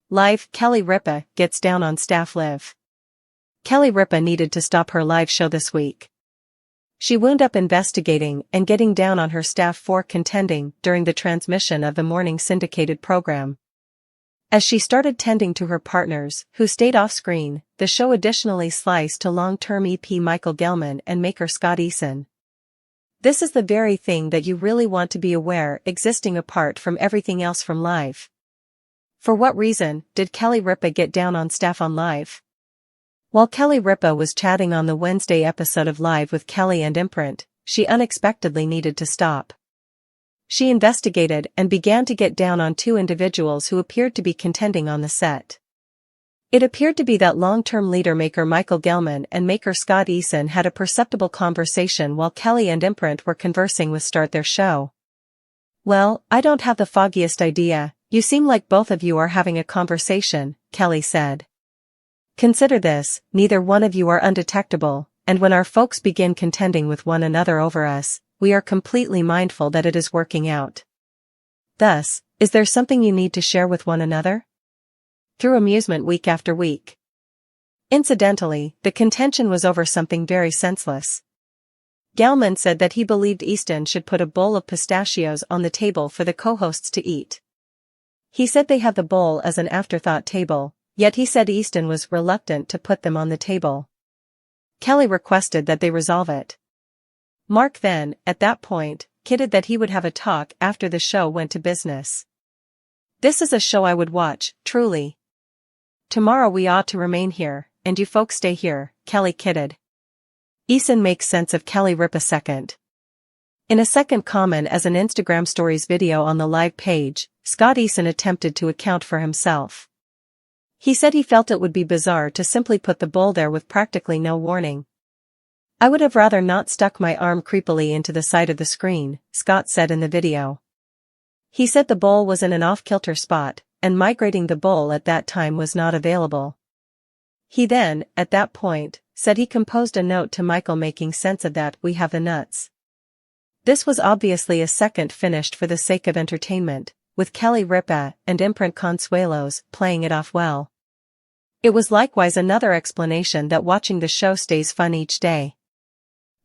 Live, Kelly Ripa gets down on staff live. Kelly Ripa needed to stop her live show this week. She wound up investigating and getting down on her staff for contending during the transmission of the morning syndicated program. As she started tending to her partners, who stayed off-screen, the show additionally sliced to long-term EP Michael Gelman and maker Scott Eason. This is the very thing that you really want to be aware existing apart from everything else from Live. For what reason did Kelly Ripa get down on staff on Live? While Kelly Ripa was chatting on the Wednesday episode of Live with Kelly and Imprint, she unexpectedly needed to stop. She investigated and began to get down on two individuals who appeared to be contending on the set. It appeared to be that long-term leader maker Michael Gelman and maker Scott Eason had a perceptible conversation while Kelly and Imprint were conversing with Start Their Show. "Well, I don't have the foggiest idea, you seem like both of you are having a conversation," Kelly said. "Consider this, neither one of you are undetectable, and when our folks begin contending with one another over us, we are completely mindful that it is working out. Thus, is there something you need to share with one another? Through amusement week after week." Incidentally, the contention was over something very senseless. Gelman said that he believed Easton should put a bowl of pistachios on the table for the co-hosts to eat. He said they have the bowl as an afterthought table, yet he said Easton was reluctant to put them on the table. Kelly requested that they resolve it. Mark then, at that point, kidded that he would have a talk after the show went to business. "This is a show I would watch, truly. Tomorrow we ought to remain here, and you folks stay here," Kelly kidded. Eason makes sense of Kelly Ripa second. In a second comment as an Instagram Stories video on the Live page, Scott Eason attempted to account for himself. He said he felt it would be bizarre to simply put the bowl there with practically no warning. "I would have rather not stuck my arm creepily into the side of the screen," Scott said in the video. He said the bowl was in an off-kilter spot, and migrating the bowl at that time was not available. He then, at that point, said he composed a note to Michael making sense of that "we have the nuts." This was obviously a second finished for the sake of entertainment, with Kelly Ripa and Imprint Consuelos playing it off well. It was likewise another explanation that watching the show stays fun each day.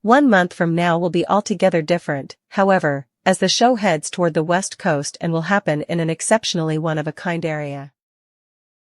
1 month from now will be altogether different, however, as the show heads toward the West Coast and will happen in an exceptionally one-of-a-kind area.